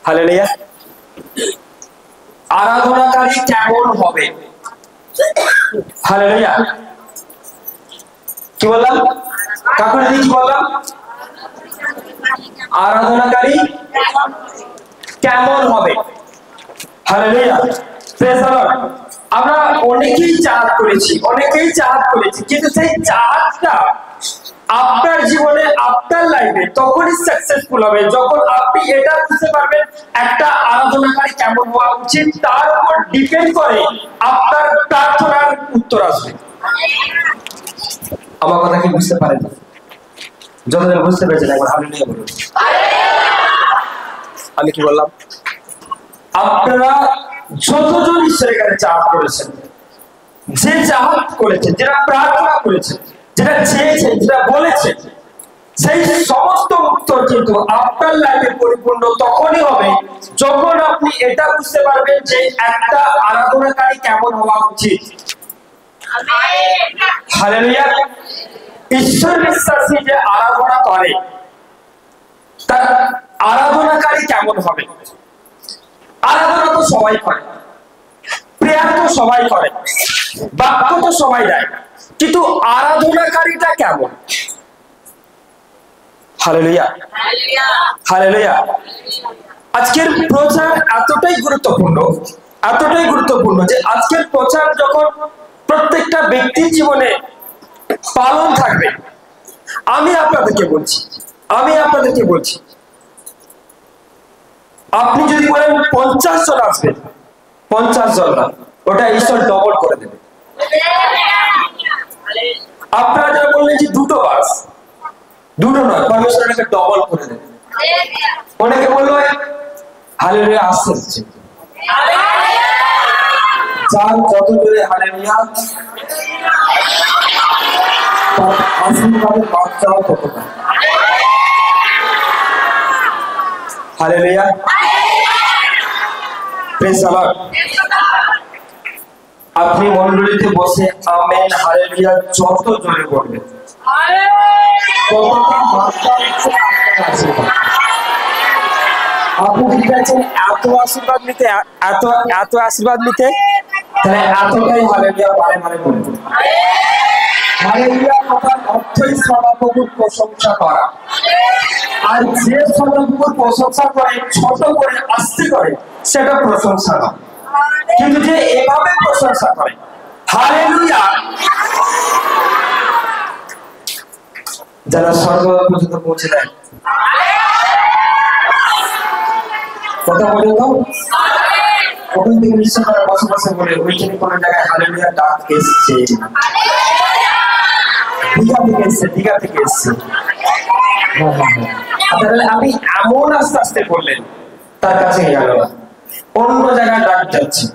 Hallelujah. আরাধনাকারী কেমন হবে? Hallelujah. কি বললাম? কাকুর কি বললাম? আরাধনাকারী কেমন হবে? হালেলুয়া। Praise the lord. আমরা অনেকেই চাহাত করেছি, কিন্তু সেই চাহাতটা আপনার জীবনে, আপনার লাইফে তখনই সাকসেসফুল হবে যখন আপনি এটা বুঝতে পারবেন একটা আরাধনাকারী কেমন হওয়া উচিত। তার উপর ডিপেন্ড করে আপনার প্রার্থনার উত্তর আসবে। আমার কথা কি বুঝতে পারেন? যতদিন বুঝতে পেরেছেন একবার হালেলুয়া বলুন। আমি কি বললাম? আপনারা যতজন ঈশ্বরের কাছে চাহাত করেছেন, যে চাহাত করেছেন, যেটা প্রার্থনা করেছেন, যেটা চেয়েছেন, যেটা বলেছেন, সেই সমস্ত উত্তর কিন্তু আপনার লাইফে পরিপূর্ণ তখনই হবে যখন আপনি এটা বুঝতে পারবেন যে একটা আরাধনাকারী কেমন হওয়া উচিত। হালেলুয়া। ঈশ্বর বিশ্বাসী যে আরাধনা করে তার আরাধনাকারী কেমন হবে? আরাধনা তো সবাই করে, প্রেয়ার তো সবাই করে, বাক্য তো সবাই দেয়, কিন্তু আরাধনাকারীটা কেমন? Hallelujah, hallelujah. আজকের প্রচার এতটাই গুরুত্বপূর্ণ যে আজকের প্রচার যখন প্রত্যেকটা ব্যক্তির জীবনে পালন থাকবে, আমি আপনাদেরকে বলছি আপনি যদি বলেন 50 জন আসবেন, 50 জন না, ওটা ঈশ্বর ডবল করে দেবে। আপনারা যারা বললেন যে দুটো বাস, দুটো নয়, পরমেশ্বর এটাকে ডবল করে দেবে। অনেকে বললো হালেলুয়া আসছে, যার যত জোরে হালেলুয়া তার আশীর্বাদের মাত্রাও ততটা। Hallelujah, praise the lord. আপনি মণ্ডলীতে বসে আমেন হালেলুয়া যত জোরে বলবেন ততটা মাত্রা হচ্ছে আপনার আশীর্বাদ। আপনি কি চাইছেন এত আশীর্বাদ নিতে, এত আশীর্বাদ নিতে, তাহলে এতটাই হালেলুয়া বারে বারে বলবেন। হালেলুয়া কথার অর্থই সদাপ্রভুর প্রশংসা করা। আর যে সদাপ্রভুর প্রশংসা করে, ছোট করে, আস্তে করে, সেটা প্রশংসা নয়। কিন্তু যে এভাবে প্রশংসা করে হালেলুয়া, যারা স্বর্গ পর্যন্ত পৌঁছে দেয়, কথা পর্যন্ত ওখান থেকে নিশ্চয় তারা বসবাসে বলে ওইখানে কোনো জায়গায় হালেলুয়া ডাক এসছে, দীঘা থেকে এসছে। তাহলে আপনি এমন আস্তে আস্তে করলেন তার কাছে গেল না, অন্য জায়গায় ডাক যাচ্ছে।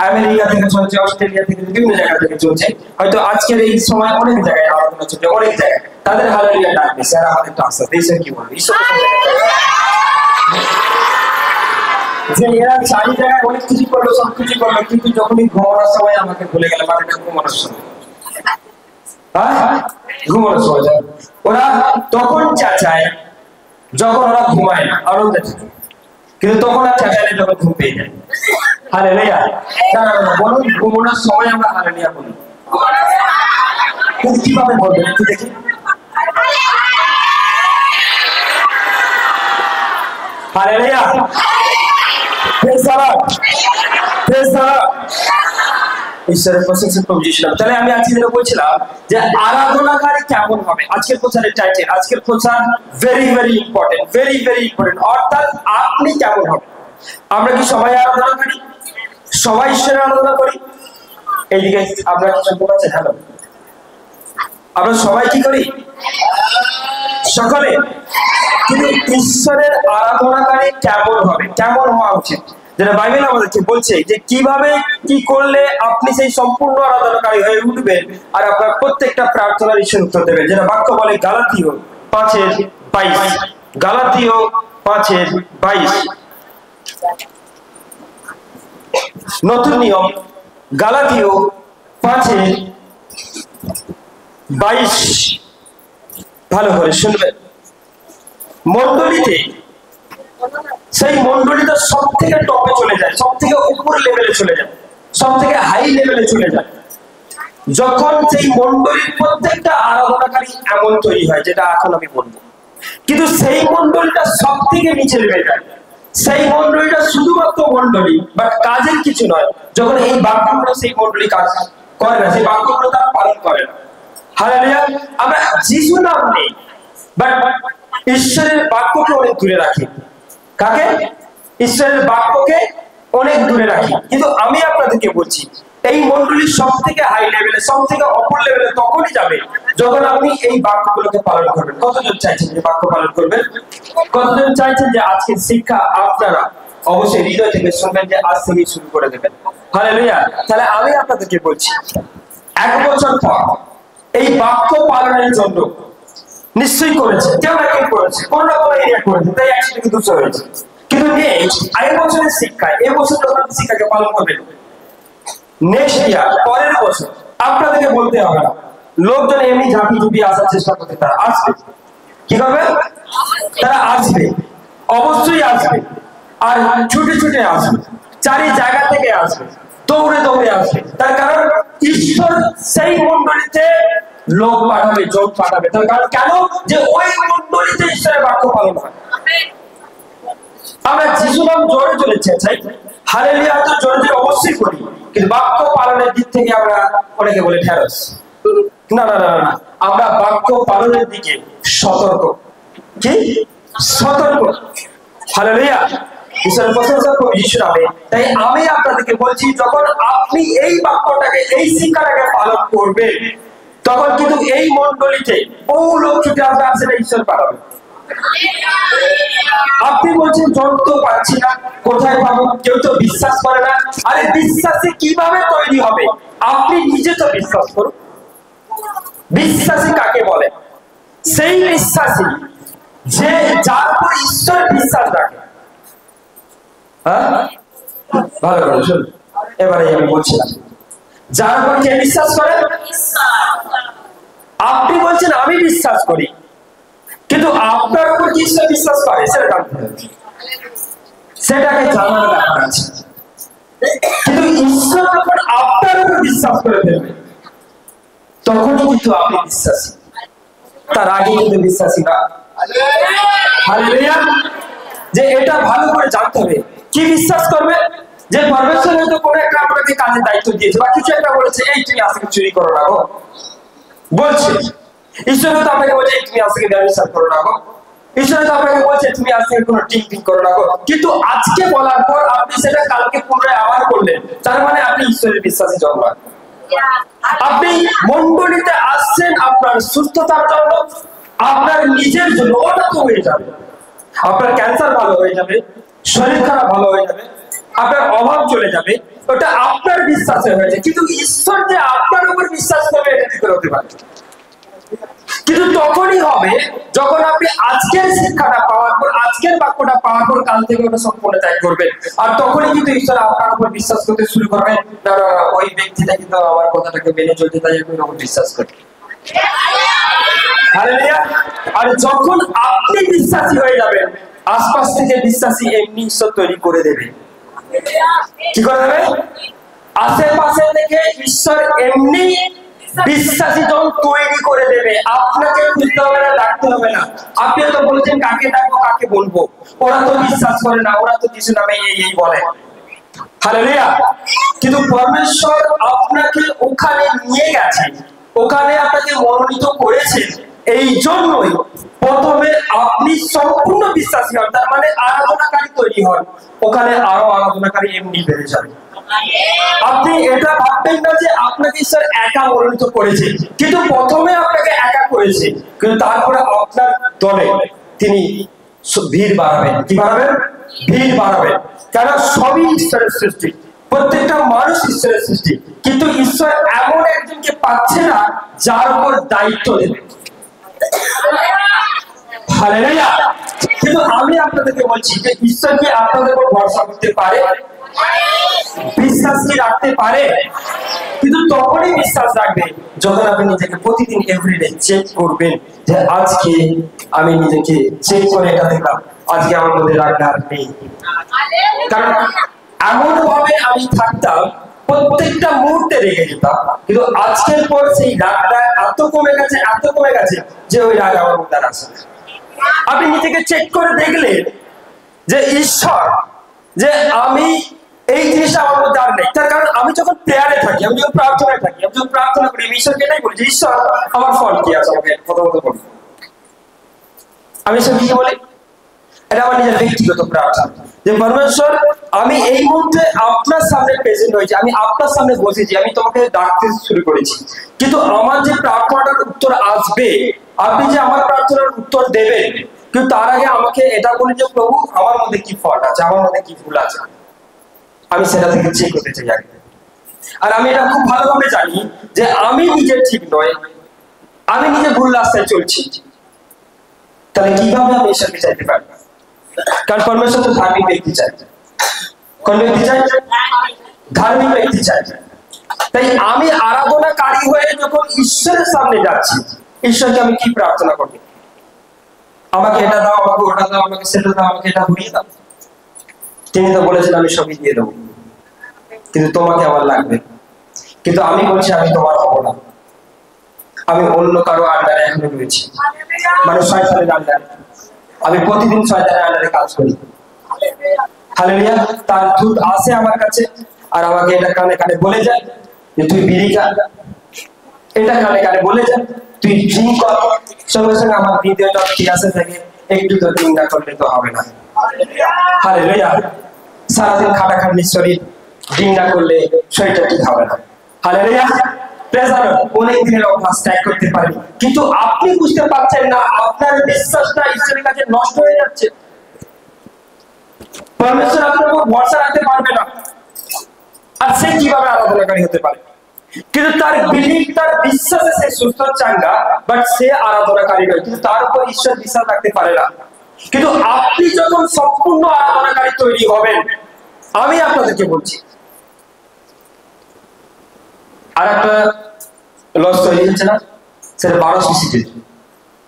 আমেরিকা থেকে চলছে, অস্ট্রেলিয়া থেকে, বিভিন্ন জায়গা থেকে চলছে। হয়তো আজকের এই সময় অনেক জায়গায় আলোচনা চলছে, অনেক জায়গায় তাদের হালেলুয়া ডাক দিচ্ছে। আর আমাদের ডাক আছে, দেশে কি বলবে যে এরা চারি জায়গায় অনেক কিছু করলো, সবকিছু করলো, কিন্তু যখনই ঘুমানোর সময় আমাকে ভুলে গেল। বাড়িতে ঘুমানোর সময়, ঘুমানোর সময় ওরা তখন চাচায় যখন ওরা ঘুমায় না, আনন্দে থাকে, কিন্তু তখন আর চাচায় যখন ঘুম পেয়ে যায়। হালেলুয়া। বলুন ঘুমানোর সময় আমরা হালেলুয়া বলি, কিন্তু কিভাবে বলবেন একটু দেখি। Hallelujah, praise the lord, praise the lord. ঈশ্বরের প্রশংসা প্রভু যিশু। তাহলে আমি আজকে যেটা বলছিলাম যে আরাধনাকারী কেমন হবে, আজকের প্রচারের টাইটেল। আজকের প্রচার very very important, very very important. অর্থাৎ আপনি কেমন হবে। আমরা কি সবাই আরাধনা করি? সবাই ঈশ্বরের আরাধনা করি? এইদিকে আমরা কি শুনতে পাচ্ছেন? হ্যালো, আমরা সবাই কি করি? সকলে। কিন্তু ঈশ্বরের আরাধনাকারী কেমন হবে, কেমন হওয়া উচিত, যেটা বাইবেল আমাদেরকে বলছে যে কিভাবে কি করলে আপনি সেই সম্পূর্ণ আরাধনাকারী হয়ে উঠবেন আর আপনার প্রত্যেকটা প্রার্থনার ঈশ্বর উত্তর দেবেন। যেটা বাক্য বলে গালাতীয় 5:22, গালাতীয় 5:22, নতুন নিয়ম গালাতীয় 5:22। ভালো করে শুনবেন। মণ্ডলীতে সেই মন্ডলীটা সব থেকে টপে চলে যায়, সব থেকে উপর লেভেলে চলে যায়, সব থেকে হাই লেভেলে চলে যায় যখন সেই মন্ডলীর প্রত্যেকটা আরাধনাকারী এমন তৈরি হয়, যেটা এখন আমি বলবো। কিন্তু সেই মন্ডলীটা সব থেকে নিচে নেমে যায়, সেই মন্ডলীটা শুধুমাত্র মন্ডলী, বাট কাজের কিছু নয়। যখন এই বাক্যগুলো সেই মন্ডলী কাজ করে না, সেই বাক্যগুলো তারা পালন করে না। হালেলুয়া। আমরা যিশু নাম নেই, বাট ঈশ্বরের বাক্যকে অনেক দূরে রাখি। কাকে? ঈশ্বরের বাক্যকে অনেক দূরে রাখি। কিন্তু আমি আপনাদেরকে বলছি, এই মন্ডলীর সব থেকে হাই লেভেলে, সব থেকে অপর লেভেলে তখনই যাবে যখন আপনি এই বাক্যগুলোকে পালন করবেন। কতজন চাইছেন যে বাক্য পালন করবেন? কতজন চাইছেন যে আজকের শিক্ষা আপনারা অবশ্যই হৃদয় থেকে শুনবেন, যে আজ থেকে শুরু করে দেবেন? হালেলুয়া। তাহলে আমি আপনাদেরকে বলছি, 1 বছর পর এই বাক্য পালনের জন্য নিশ্চয়ই করেছে, কেউ না কেউ করেছে, কোনো না কোনো এরিয়া করেছে, তাই 100 থেকে 200 হয়েছে। কিন্তু নেক্সট আগের বছরের শিক্ষায় এই বছর যখন শিক্ষাকে পালন করবেন, নেক্সট ইয়ার পরের বছর আপনাদেরকে বলতে হবে না, লোকজন এমনি ঝাঁপি ঝুপি আসার চেষ্টা করতে, তারা আসবে। কি করবে? তারা আসবে, অবশ্যই আসবে, আর ছুটে ছুটে আসবে, চারি জায়গা থেকে আসবে, দৌড়ে দৌড়ে আসবে। তার কারণ ঈশ্বর সেই মন্ডলীতে লোক পাঠাবে, যোগ পাঠাবে। তার কারণ কেন? যে ওই মন্ডলীতে ঈশ্বরের বাক্য পালন হয়। আমরা যিশু নাম জোরে জোরে চাই, হালেলুয়া তো জোরে জোরে অবশ্যই করি, কিন্তু বাক্য পালনের দিক থেকে আমরা অনেকে বলে ঢেঁড়স। না না না না, আমরা বাক্য পালনের দিকে সতর্ক। কি? সতর্ক। হালেলুয়া। ঈশ্বরের প্রশংসা করুন যিশু নামে। তাই আমি আপনাদেরকে বলছি, যখন আপনি এই বাক্যটাকে, এই শিক্ষাটাকে পালন করবেন, তখন কিন্তু এই মন্ডলীতে বহু লোক ছুটে আসবে, আর সেটা ঈশ্বর পাঠাবে। আপনি বলছেন জন তো পাচ্ছি না, কোথায় পাবো? কেউ তো বিশ্বাস করে না। আরে বিশ্বাসী কিভাবে তৈরি হবে? আপনি নিজে তো বিশ্বাস করুন। বিশ্বাসী কাকে বলে? সেই বিশ্বাসী যে যার উপর ঈশ্বর বিশ্বাস রাখে। হ্যাঁ, ভালো করে শুনুন, এবারে আমি বলছিলাম, যার উপর কে বিশ্বাস করে? আপনি বলছেন আমি বিশ্বাস করি, কিন্তু আপনার উপর কি ঈশ্বর বিশ্বাস করে সেটা জানতে হবে, সেটাকে জানার ব্যাপার আছে। কিন্তু ঈশ্বর যখন আপনার উপর বিশ্বাস করে দেবে, তখনই কিন্তু আপনি বিশ্বাসী, তার আগে কিন্তু বিশ্বাসী না। হালেলুয়া। যে এটা ভালো করে জানতে হবে, কি বিশ্বাস করবে? যে পরমেশ্বর হয়তো কোনো একটা আপনাকে কাজের দায়িত্ব দিয়েছে, বা কিছু একটা বলেছে, এই তুমি আজকে চুরি করো না গো, বলছে। ঈশ্বর তো আপনাকে বলছে তুমি আজকে ব্যবসা করো না গো, ঈশ্বর তো আপনাকে বলছে তুমি আজকে কোনো টিং করো না গো, কিন্তু আজকে বলার পর আপনি সেটা কালকে পুনরায় আবার করলেন, তার মানে আপনি ঈশ্বরের বিশ্বাসী জন্মান। আপনি মন্ডলীতে আসছেন আপনার সুস্থতার জন্য, আপনার নিজের জন্য, ওটা তো হয়ে যাবে। আপনার ক্যান্সার ভালো হয়ে যাবে, শরীর খারাপ ভালো হয়ে যাবে, আপনার অভাব চলে যাবে, ওটা আপনার বিশ্বাসে হয়েছে। কিন্তু ঈশ্বর যে আপনার উপর বিশ্বাস করবে, এটা কি করে হতে পারে? কিন্তু তখনই হবে যখন আপনি আজকের শিক্ষাটা পাওয়ার পর, আজকের বাক্যটা পাওয়ার পর কাল থেকে ওটা সম্পূর্ণ ত্যাগ করবেন। আর তখনই কিন্তু ঈশ্বর আপনার উপর বিশ্বাস করতে শুরু করবেন, না ওই ব্যক্তিটা কিন্তু আমার কথাটাকে মেনে চলতে, তাই আমি ওর উপর বিশ্বাস করি। হালেলুয়া। আর যখন আপনি বিশ্বাসী হয়ে যাবেন, আশপাশ থেকে বিশ্বাসী এমনি ঈশ্বর তৈরি করে দেবে। কি করে দেবে? আশেপাশে থেকে ঈশ্বর এমনি বিশ্বাসী জন তৈরি করে দেবে, আপনাকে খুঁজতে হবে না, ডাকতে হবে না। আপনি তো বলছেন কাকে ডাকবো, কাকে বলবো, ওরা তো বিশ্বাস করে না, ওরা তো যিশু নামে এই বলে। হালেলুয়া। কিন্তু পরমেশ্বর আপনাকে ওখানে নিয়ে গেছে, ওখানে আপনাকে মনোনীত করেছেন, এই জন্যই প্রথমে আপনি সম্পূর্ণ বিশ্বাসী হন, তার মানে আরাধনাকারী তৈরি হন, ওখানে আরো আরাধনাকারী এমনি বেড়ে যাবে। আপনি এটা ভাববেন না যে আপনাকে ঈশ্বর একা মনোনীত করেছে, কিন্তু প্রথমে আপনাকে একা করেছে, কিন্তু তারপরে আপনার দলে তিনি ভিড় বাড়াবেন। কি বাড়াবেন? ভিড় বাড়াবেন। কারণ সবই ঈশ্বরের সৃষ্টি, প্রত্যেকটা মানুষ ঈশ্বরের সৃষ্টি, কিন্তু ঈশ্বর এমন একজনকে পাচ্ছে না যার উপর দায়িত্ব দেবে। হালেলুয়া। কিন্তু আমি আপনাদেরকে বলছি যে ঈশ্বর কি আপনাদের উপর ভরসা করতে পারে? বিশ্বাস কি রাখতে পারে? কিন্তু তখনই বিশ্বাস রাখবে যখন আপনি নিজেকে প্রতিদিন এভরিডে চেক করবেন, যে আজকে আমি নিজেকে চেক করে এটা দেখলাম আজকে আমার মধ্যে রাগটা আর নেই। কারণ এমন ভাবে আমি থাকতাম, প্রত্যেকটা মুহূর্তে রেগে যেতাম, কিন্তু আজকের পর সেই রাগটা এত কমে গেছে যে ওই রাগ আমার মধ্যে আর আসে না। আপনি নিজেকে চেক করে দেখলেন যে ঈশ্বর, যে আমি এই জিনিসটা আমার মধ্যে আর নেই। তার কারণ আমি যখন প্রেয়ারে থাকি, আমি যখন প্রার্থনায় থাকি, আমি যখন প্রার্থনা করি, আমি ঈশ্বরকে এটাই বলি যে ঈশ্বর আমার ফল কি আছে, আমাকে প্রথমত বলি। আমি ঈশ্বর কি বলি, এটা আমার নিজের ব্যক্তিগত প্রার্থনা যে পরমেশ্বর, আমি এই মুহূর্তে আপনার সামনে প্রেজেন্ট হয়েছি, আমি আপনার সামনে বসেছি, আমি তোমাকে ডাকতে শুরু করেছি, কিন্তু আমার যে প্রার্থনাটার উত্তর আসবে, আপনি যে আমার প্রার্থনার উত্তর দেবেন, কিন্তু তার আগে আমাকে এটা বলি যে প্রভু আমার মধ্যে কি ফল্ট আছে, আমার মধ্যে কি ভুল আছে, আমি সেটা থেকে চেক করতে চাই আগে। আর আমি এটা খুব ভালোভাবে জানি যে আমি নিজে ঠিক নয়, আমি নিজে ভুল রাস্তায় চলছি, তাহলে কিভাবে আমি ঈশ্বরকে চাইতে পারি? কারণ পরমেশ্বর তো ধার্মিক ব্যক্তি চাই। কোন ব্যক্তি চাই? ধার্মিক ব্যক্তি চাই। তাই আমি আরাধনাকারী হয়ে যখন ঈশ্বরের সামনে যাচ্ছি, ঈশ্বরকে আমি কি প্রার্থনা করি? আমাকে এটা দাও, আমাকে ওটা দাও, আমাকে সেটা দাও, আমাকে এটা ঘুরিয়ে দাও। তিনি তো বলেছেন আমি সবই দিয়ে দেবো, কিন্তু তোমাকে আমার লাগবে। কিন্তু আমি বলছি আমি তোমার হবো না, আমি অন্য কারো আন্ডারে এখনো রয়েছি, মানে শয়তানের আন্ডারে। আমি প্রতিদিন শয়তানের আন্ডারে কাজ করি। হালেলুয়া। তার দূত আসে আমার কাছে আর আমাকে এটা কানে কানে বলে যায় যে তুই বিড়ি খা, এটা কানে কানে বলে যায় তুই ড্রিঙ্ক কর। সঙ্গে সঙ্গে আমার হৃদয়টা ঠিক আছে থেকে একটু তো ড্রিঙ্ক না করলে তো হবে না। হালেলুয়া। সারাদিন খাটাখাটনির শরীর, ড্রিঙ্ক না করলে শরীরটা ঠিক হবে না। হালেলুয়া। অনেক দিনের অভ্যাস ত্যাগ করতে পারি, কিন্তু আপনি বুঝতে পারছেন না আপনার বিশ্বাসটা ঈশ্বরের কাছে নষ্ট হয়ে যাচ্ছে। পরমেশ্বর আপনার উপর ভরসা রাখতে পারবে না, আর সে কিভাবে আরাধনাকারী হতে পারে? কিন্তু তার বিলিভ, তার বিশ্বাসে সে সুস্থ চাঙ্গা, বাট সে আরাধনাকারী নয়, কিন্তু তার উপর ঈশ্বর বিশ্বাস রাখতে পারে না। কিন্তু আপনি যখন সম্পূর্ণ আরাধনাকারী তৈরি হবেন, আমি আপনাদেরকে বলছি আর একটা লস তৈরি হচ্ছে না, সেটা 1200 সিটের,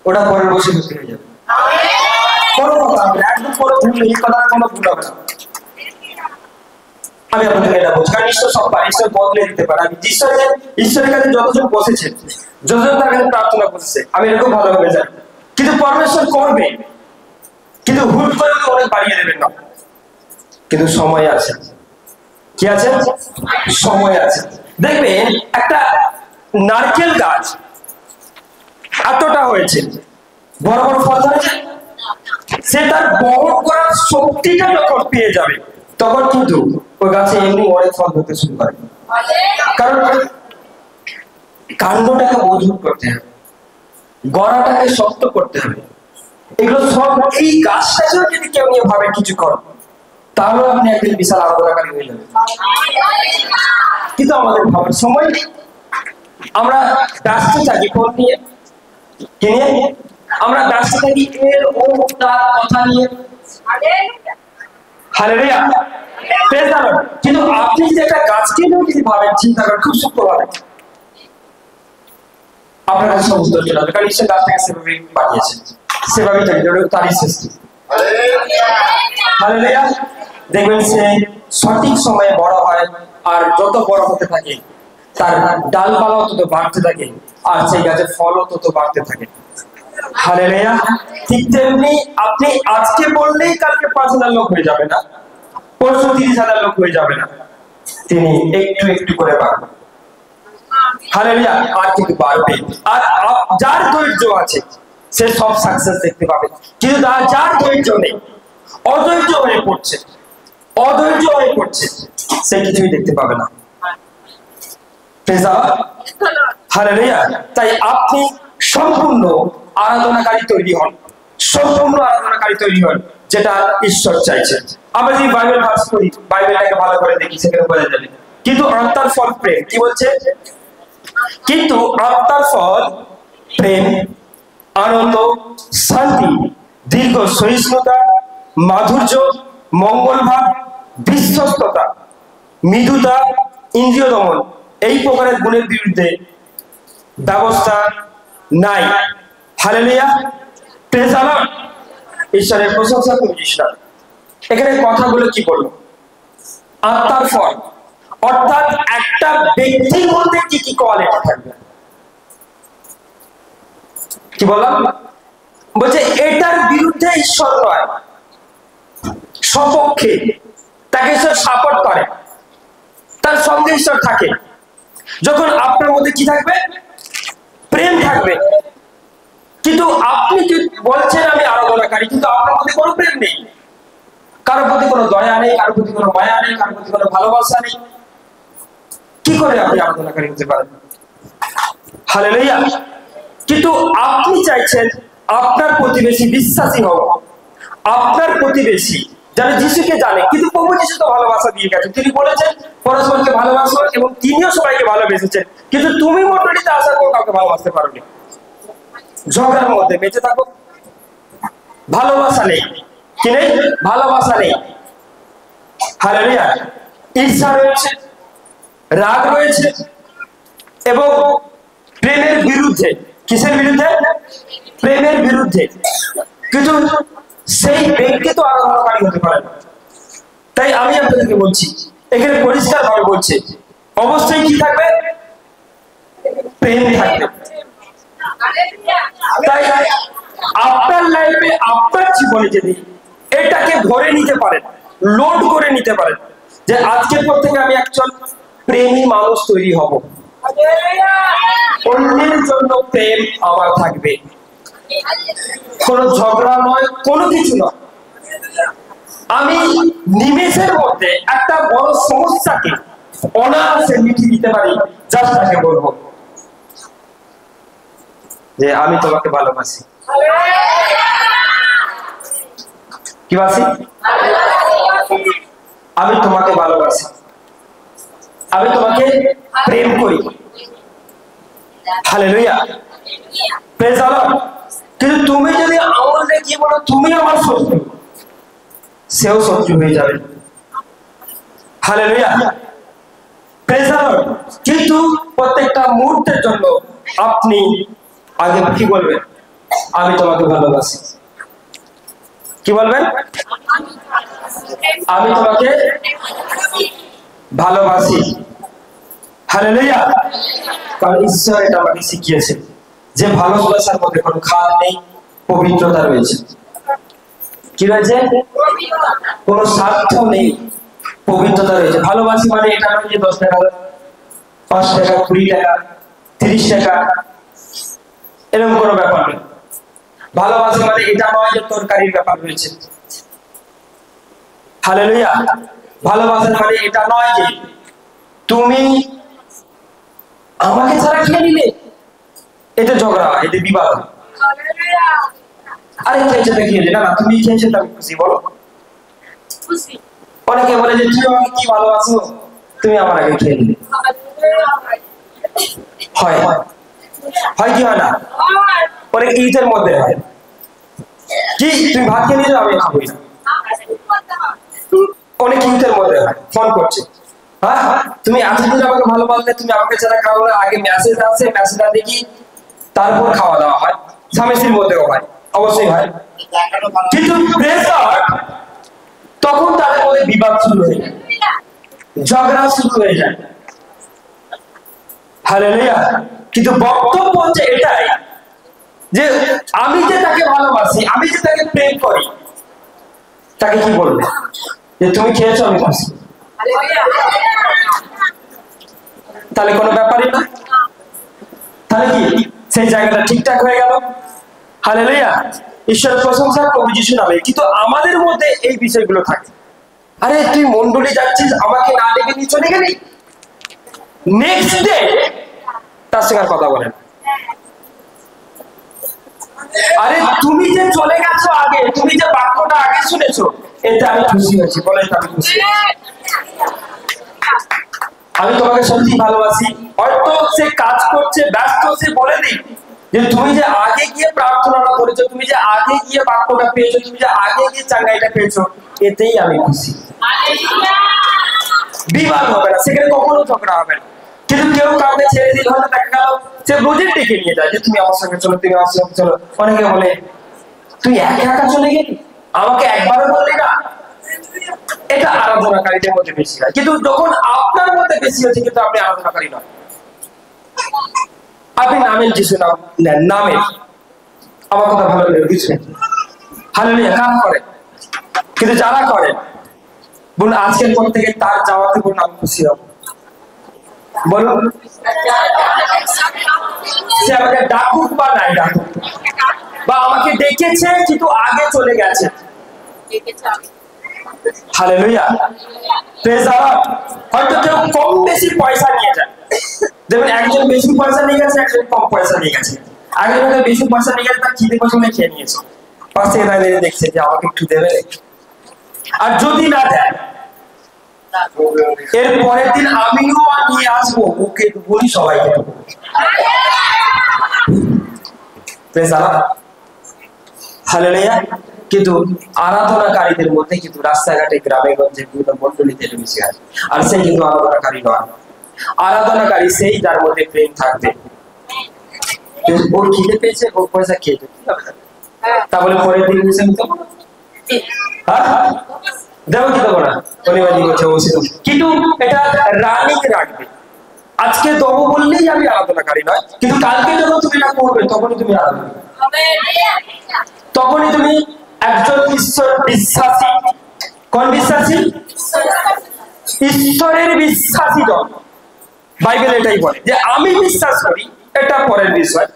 ওটা পরের বছর বিক্রি হয়ে যাবে। কোনো কথা হবে না, একদম কোনো ভুল নেই, কথা কোনো ভুল হবে না। আমি আপনাদেরকে এটা বলছি, কারণ ঈশ্বর সব পারে, ঈশ্বর বদলে দিতে পারে। আমি ঈশ্বরের কাছে যতজন বসেছে, যতজন তার কাছে প্রার্থনা করছে, আমি এরকম ভালোভাবে জানি। কিন্তু পরমেশ্বর করবে, কিন্তু হুট করে অনেক বাড়িয়ে দেবেন না। কিন্তু সময় আছে। কি আছে? সময় আছে। দেখবেন একটা নারকেল গাছ এতটা হয়েছে, বড় বড় ফল ধরেছে, সে তার বহন করার শক্তিটা যখন পেয়ে যাবে, তখন কিন্তু ওই গাছে এমনি অনেক ফল ধরতে শুরু করে। কারণ কাণ্ডটাকে মজবুত করতে হবে, গড়াটাকে শক্ত করতে হবে। এগুলো সব এই গাছটাকেও যদি কেউ নিয়ে ভাবে কিছু করো, তাহলে আপনি একদিন বিশাল আরাধনাকারী হয়ে যাবেন। কিন্তু আমাদের ভাবার সময় নেই, আমরা ব্যস্ত থাকি ফোন নিয়ে, কি নিয়ে? আমরা ব্যস্ত থাকি এর ও তার কথা নিয়ে। হালেলুয়া। Praise the lord. কিন্তু আপনি যদি একটা গাছকে নিয়ে যদি ভাবেন, চিন্তা করেন খুব সূক্ষ্ম ভাবে, আপনার কাছে সব উত্তর চলে আসবে, কারণ ঈশ্বর গাছটাকে সেভাবে বানিয়েছে, সেভাবেই তৈরি করে, তারই সৃষ্টি। হালেলুয়া। দেখবেন সে সঠিক সময়ে বড় হয়, আর যত বড় হতে থাকে তার ডালপালাও তত বাড়তে থাকে, আর সেই গাছের ফলও তত বাড়তে থাকে। হালেলুয়া। ঠিক তেমনি আপনি আজকে বললেই কালকে 5,000 লোক হয়ে যাবে না, পরশু 30,000 লোক হয়ে যাবে না, তিনি একটু একটু করে বাড়বেন। হালেলুয়া। আর কিন্তু বাড়বে। আর যার ধৈর্য আছে সে সব সাকসেস দেখতে পাবে, কিন্তু যার ধৈর্য নেই, অধৈর্য হয়ে পড়ছে, সে কিছুই দেখতে পাবে না। হালেলুয়া। তাই আপনি সম্পূর্ণ আরাধনাকারী তৈরি হন, যেটা ঈশ্বর চাইছে। আমরা যদি বাইবেল ভার্স পড়ি, বাইবেলটাকে ভালো করে দেখি, সেখানে বোঝা যাবে। কিন্তু আত্মার ফল প্রেম, কি বলছে? কিন্তু আত্মার ফল প্রেম, আনন্দ, শান্তি, দীর্ঘ সহিষ্ণুতা, মাধুর্য, মঙ্গলভাব, বিশ্বস্ততা, মৃদুতা, ইন্দ্রিয় দমন, এই প্রকারের গুণের বিরুদ্ধে ব্যবস্থা নাই। হালেলুয়া। Praise the lord. ঈশ্বরের প্রশংসা করি যিশু। এখানে কথাগুলো কি বলবো? আত্মার ফল, অর্থাৎ একটা ব্যক্তির মধ্যে কি কি কোয়ালিটি থাকবে। কি বললাম? বলছে এটার বিরুদ্ধে ঈশ্বর নয়, সপক্ষে, তাকে ঈশ্বর সাপোর্ট করে, তার সঙ্গে ঈশ্বর থাকে। যখন আপনার মধ্যে কি থাকবে? প্রেম থাকবে। কিন্তু আপনি কি বলছেন আমি আরাধনাকারী, কিন্তু আপনার মধ্যে কোনো প্রেম নেই, কারোর প্রতি কোনো দয়া নেই, কারোর প্রতি কোনো মায়া নেই, কারোর প্রতি কোনো ভালোবাসা নেই, কি করে আপনি আরাধনাকারী হতে পারেন? হালেলুয়া। কিন্তু আপনি চাইছেন আপনার প্রতিবেশী বিশ্বাসী হোক, আপনার প্রতিবেশী যারা যিশুকে জানে। কিন্তু প্রভু যিশু তো ভালোবাসা দিয়ে গেছেন, তিনি বলেছেন পরস্পরকে ভালোবাসো, এবং তিনিও সবাইকে ভালোবেসেছেন। কিন্তু তুমি মন্ডলীতে আসার পর কাউকে ভালোবাসতে পারোনি, ঝগড়ার মধ্যে বেঁচে থাকো, ভালোবাসা নেই। কি নেই? ভালোবাসা নেই। হালেলুয়া। ঈর্ষা রয়েছে, রাগ রয়েছে, এবং প্রেমের বিরুদ্ধে। কিসের বিরুদ্ধে? প্রেমের বিরুদ্ধে। কিন্তু সেই ব্যক্তি তো আরাধনাকারী হতে পারে না। তাই আমি আপনাদেরকে বলছি, এখানে পরিষ্কার ভাবে বলছে অবশ্যই কি থাকবে? প্রেম থাকবে। তাই আপনার লাইফে, আপনার জীবনে যদি এটাকে ধরে নিতে পারেন, লোড করে নিতে পারেন যে আজকের পর থেকে আমি একজন প্রেমী মানুষ তৈরি হব, অন্যের জন্য প্রেম আমার থাকবে, কোনো ঝগড়া নয়, কোনো কিছু নয়, আমি নিমেষের মধ্যে একটা বড় সমস্যাকে অনায়াসে মিটিয়ে দিতে পারি, জাস্ট তাকে বলবো যে আমি তোমাকে ভালোবাসি। কি বাসি? আমি তোমাকে ভালোবাসি, আমি তোমাকে প্রেম করি। Hallelujah, praise the lord. কিন্তু তুমি যদি আঙুল দেখিয়ে বলো তুমি আমার শত্রু, সেও শত্রু হয়ে যাবে। Hallelujah, praise the lord. কিন্তু প্রত্যেকটা মুহূর্তের জন্য আপনি আগে কি বলবেন? আমি তোমাকে ভালোবাসি। কি বলবেন? আমি তোমাকে ভালোবাসি। হালেলুয়া। কারণ ঈশ্বর এটা আমাকে শিখিয়েছে যে ভালোবাসার মধ্যে কোনো খাদ নেই, পবিত্রতা রয়েছে। কি রয়েছে? কোনো স্বার্থ নেই, পবিত্রতা রয়েছে। ভালোবাসি মানে এটা নয় যে 10 টাকা, 5 টাকা, 20 টাকা, 30 টাকা, এরকম কোনো ব্যাপার নেই। ভালোবাসা মানে এটা নয় যে তরকারির ব্যাপার রয়েছে। হালেলুয়া। ভালোবাসা মানে এটা নয় যে তুমি আমাকে ছাড়া খেয়ে নিলে, এতে ঝগড়া, এতে বিবাদ। আরে খেয়েছে তো খেয়ে না, তুমি খেয়েছো তো আমি খুশি, বলো। অনেকে বলে যে তুমি আমাকে কি ভালোবাসো, তুমি আমার আগে খেয়ে নিলে। হয় হয় কি হয় না? অনেক ঈদের মধ্যে হয় কি, তুমি ভাত খেয়ে নিলে আমি খাবোই না। অনেক ঈদের মধ্যে হয়, ফোন করছে, হ্যাঁ তুমি এতদিন আমাকে ভালোবাসলে, তুমি আমাকে ছাড়া খাও না, আগে মেসেজ আসে, মেসেজটা দেখি, তারপর খাওয়া দাওয়া হয়। স্বামী স্ত্রীর মধ্যেও হয়, অবশ্যই হয়। কিন্তু তখন তাদের মধ্যে বিবাদ শুরু হয়ে যায়, ঝগড়া শুরু হয়ে যায়। হালেলুয়া। কিন্তু বক্তব্য হচ্ছে এটাই যে আমি যে তাকে ভালোবাসি, আমি যে তাকে প্রেম করি, তাকে কি বলবে? যে তুমি খেয়েছো আমি খুশি, তাহলে কোনো ব্যাপারই না। তাহলে কি সেই জায়গাটা ঠিকঠাক হয়ে গেল? হালেলুয়া। ঈশ্বরের প্রশংসা, প্রভু যিশু নামে। কিন্তু আমাদের মধ্যে এই বিষয়গুলো থাকে। আরে তুই মন্ডলী যাচ্ছিস, আমাকে না ডেকে নিয়ে চলে গেলি, নেক্সট ডে তার সঙ্গে আর কথা বলেন। আরে তুমি যে চলে গেছো আগে, তুমি যে বাক্যটা আগে শুনেছো, এতে আমি খুশি হয়েছি, বলে আমি খুশি, আমি তোমাকে সত্যি ভালোবাসি। হয়তো সে কাজ করছে, ব্যস্ত, সে বলে দিই যে তুমি যে আগে গিয়ে প্রার্থনাটা করেছো, তুমি যে আগে গিয়ে বাক্যটা পেয়েছো, তুমি যে আগে গিয়ে চাঙ্গাইটা পেয়েছো, এতেই আমি খুশি। বিবাদ হবে না, সেখানে কখনো ঝগড়া হবে না। কিন্তু কেউ কাউকে ছেড়ে দিলে হয়তো দেখা গেল সে রোজের ডেকে নিয়ে যায় যে তুমি আমার সঙ্গে চলো, তুমি আমার সঙ্গে চলো। অনেকে বলে তুই একা একা চলে গেলি, আমাকে একবারও বললি না, এটা আরাধনাকারীদের মধ্যে বেশি হয়। কিন্তু যখন আপনার মধ্যে বেশি হচ্ছে, কিন্তু আপনি আরাধনাকারী নয়। আপনি নামের যিশু নাম নেন, নামের, আমার কথা ভালো করে বুঝবেন। হালেলুয়া, কাজ করে, কিন্তু যারা করেন বলুন আজকের পর থেকে তার যাওয়াতে বলুন আমি খুশি হব। বলুন সে আমাকে ডাকুক বা নাই ডাকুক, বা আমাকে ডেকেছে কিন্তু আগে চলে গেছে। Hallelujah, praise the lord. হয়তো কেউ কম বেশি পয়সা নিয়ে যায়, দেখবেন একজন বেশি পয়সা নিয়ে গেছে, একজন কম পয়সা নিয়ে গেছে। একজন বেশি পয়সা নিয়ে গেছে, তার খিদে পছন্দে খেয়ে নিয়েছে, পাশ থেকে দাঁড়িয়ে দেখছে যে আমাকে একটু দেবে। আর যদি না দেয়, এর পরের দিন আমিও নিয়ে আসবো, ওকে বলি সবাইকে। হালেলুয়া। কিন্তু আরাধনাকারীদের মধ্যে কিন্তু রাস্তাঘাটে, গ্রামে গঞ্জে, বিভিন্ন মন্ডলীতে বেশি আছে। আর সে কিন্তু আরাধনাকারী নয়। আরাধনাকারী সেই যার মধ্যে প্রেম থাকবে। ওর খিদে পেয়েছে, ওর পয়সা খেয়ে তাহলে পরের দিন দেবো কি দেবো না, কিন্তু এটা রানিং রাখবে। আজকে দেবো বললেই আমি আরাধনাকারী নয়, কিন্তু কালকে যখন তুমি এটা করবে তখনই তুমি আরাধনা, তখনই তুমি একজন ঈশ্বর বিশ্বাসী। কোন বিশ্বাসী? ঈশ্বরের বিশ্বাসী জন। বাইবেল এটাই বলে যে আমি বিশ্বাস করি, এটা পরের বিষয়,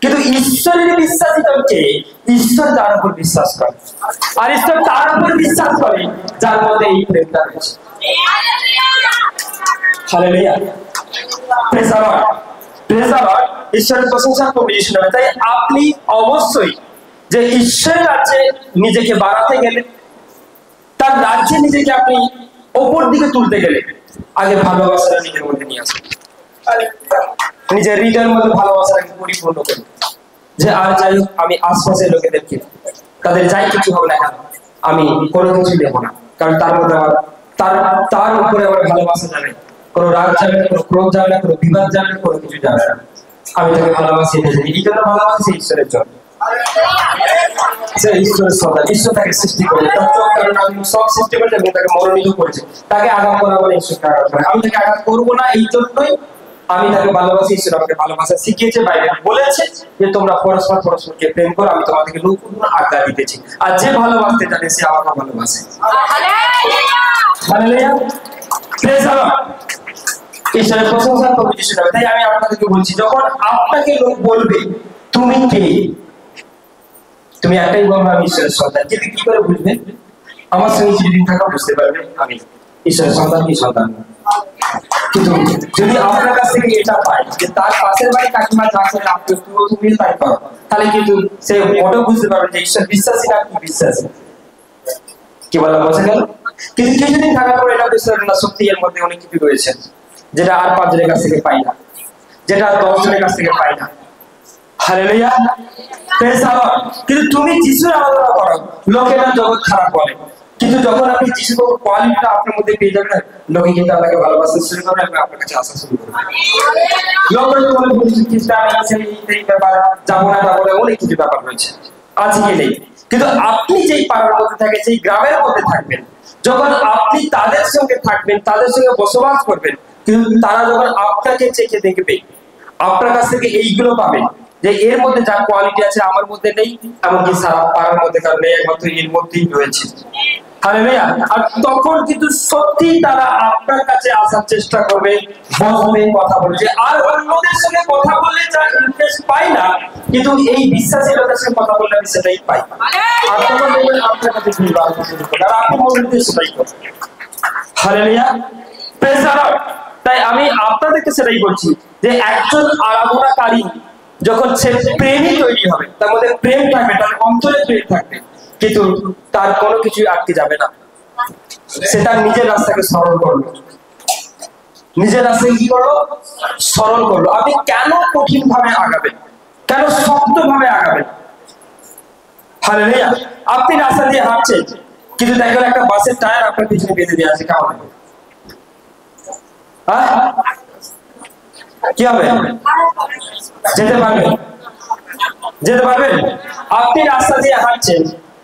কিন্তু ঈশ্বরের বিশ্বাসী জনকে ঈশ্বর তার উপর বিশ্বাস করে, আর ঈশ্বর তার উপর বিশ্বাস করে যার মধ্যে এই প্রেমটা রয়েছে। Hallelujah, praise the lord, praise the lord. ঈশ্বরের প্রশংসা করবে যিশু নামে। তাই আপনি অবশ্যই যে ঈশ্বরের রাজ্যে নিজেকে বাড়াতে গেলে, তার রাজ্যে নিজেকে আপনি ওপর দিকে তুলতে গেলে, আগে ভালোবাসাটা নিজের মধ্যে নিয়ে আসুন। নিজের হৃদয়ের মধ্যে ভালোবাসাটাকে পরিপূর্ণ করুন, যে আর যাই হোক আমি আশপাশের লোকেদেরকে, তাদের যাই কিছু হবে না কেন, আমি কোনো কিছু দেবো না, কারণ তার মধ্যে আমার তার উপরে আমার ভালোবাসা যাবে, কোনো রাগ যাবে না, কোনো ক্রোধ যাবে না, কোনো বিবাদ যাবে না, কোনো কিছু যাবে না। আমি তাকে ভালোবাসি, এই জন্য ভালোবাসি ঈশ্বরের জন্য। সে ঈশ্বরের সন্তান, ঈশ্বর তাকে সৃষ্টি করে, তার চোখ কারণ আমি সব সৃষ্টি করেছে এবং তাকে মনোনীত করেছে। তাকে আঘাত করা বলে ঈশ্বরকে আঘাত করে, আমি তাকে আঘাত করবো না, এই জন্যই আমি তাকে ভালোবাসি। ঈশ্বর আমাকে ভালোবাসা শিখিয়েছে, বাইবেল বলেছে যে তোমরা পরস্পরকে প্রেম করো, আমি তোমাদেরকে নতুন আজ্ঞা দিতেছি। আর যে ভালোবাসতে জানে সে আমাকে ভালোবাসে। Hallelujah, praise the lord. ঈশ্বরের প্রশংসা করবে যিশু নামে। তাই আমি আপনাদেরকে বলছি, যখন আপনাকে লোক বলবে তুমি কে, তুমি একটাই বলবে আমি ঈশ্বরের সন্তান। কিন্তু কি করে বুঝবেন? আমার সঙ্গে কিছুদিন থাকা বুঝতে পারবে আমি ঈশ্বরের সন্তান কি সন্তান। কিন্তু যদি আপনার কাছ থেকে এটা পাই যে তার পাশের বাড়ি কাকিমা যা করে আপনি তুমি তাই পাও, তাহলে কিন্তু সে ওটা বুঝতে পারবে যে ঈশ্বর বিশ্বাসী না কি বিশ্বাসী। কি বলা বোঝা গেল? কিন্তু কিছুদিন থাকার পর এটা বুঝতে পারবে না সত্যি এর মধ্যে অনেক কিছু রয়েছে, যেটা আর 5 জনের কাছ থেকে পাই না, যেটা 10 জনের কাছ থেকে পাই না। Hallelujah, praise the lord. কিন্তু তুমি যিশুর আরাধনা করো, লোকেরা জগৎ খারাপ বলে, কিন্তু যখন আপনি যিশুর কোয়ালিটিটা আপনার মধ্যে পেয়ে যাবেন, লোকে কিন্তু আপনাকে ভালোবাসতে শুরু করবে এবং আপনার কাছে আসা শুরু করবে। লোকেরা বলে বলছে খ্রিস্টান এই ব্যাপার, যাবো না অনেক কিছু ব্যাপার রয়েছে, আজকে নেই। কিন্তু আপনি যেই পাড়ার মধ্যে থাকেন, যেই গ্রামের মধ্যে থাকবেন, যখন আপনি তাদের সঙ্গে থাকবেন, তাদের সঙ্গে বসবাস করবেন, কিন্তু তারা যখন আপনাকে চেখে দেখবে, আপনার কাছ থেকে এইগুলো পাবে যে এর মধ্যে যা কোয়ালিটি আছে আমার মধ্যে নেই, এমনকি সারা পাড়ার মধ্যে কারণ নেই, একমাত্র এর মধ্যেই রয়েছে। হালেলুয়া। আর তখন কিন্তু সত্যি তারা আপনার কাছে আসার চেষ্টা করবে, বসবে, কথা বলবে। আর অন্যদের সঙ্গে কথা বললে যা ইন্টারেস্ট পাই না, কিন্তু এই বিশ্বাসী লোকের সঙ্গে কথা বললে আমি সেটাই পাই। আর তখন দেখবেন আপনার কাছে ফিরবে, আর আপনি মনে সেটাই করবেন। Hallelujah, praise the lord. তাই আমি আপনাদেরকে সেটাই বলছি যে একজন আরাধনাকারী যখন সে প্রেমই তৈরি হবে, তার মধ্যে প্রেম থাকবে, তার অন্তরে প্রেম থাকবে, কিন্তু তার কোনো কিছু আটকে যাবে না। সে তার নিজের রাস্তাকে সরল করলো, নিজের রাস্তাকে কি করলো? সরল করলো। আপনি কেন কঠিন ভাবে আগাবেন, কেন শক্ত ভাবে আগাবেন? হালেলুয়া। আপনি রাস্তা দিয়ে হাঁটছেন, কিন্তু দেখবেন একটা বাসের টায়ার আপনার পিছনে বেঁধে দিয়ে আছে, কেমন কি হবে? যেতে পারবেন? যেতে পারবেন? আপনি রাস্তা দিয়ে হাঁটছেন,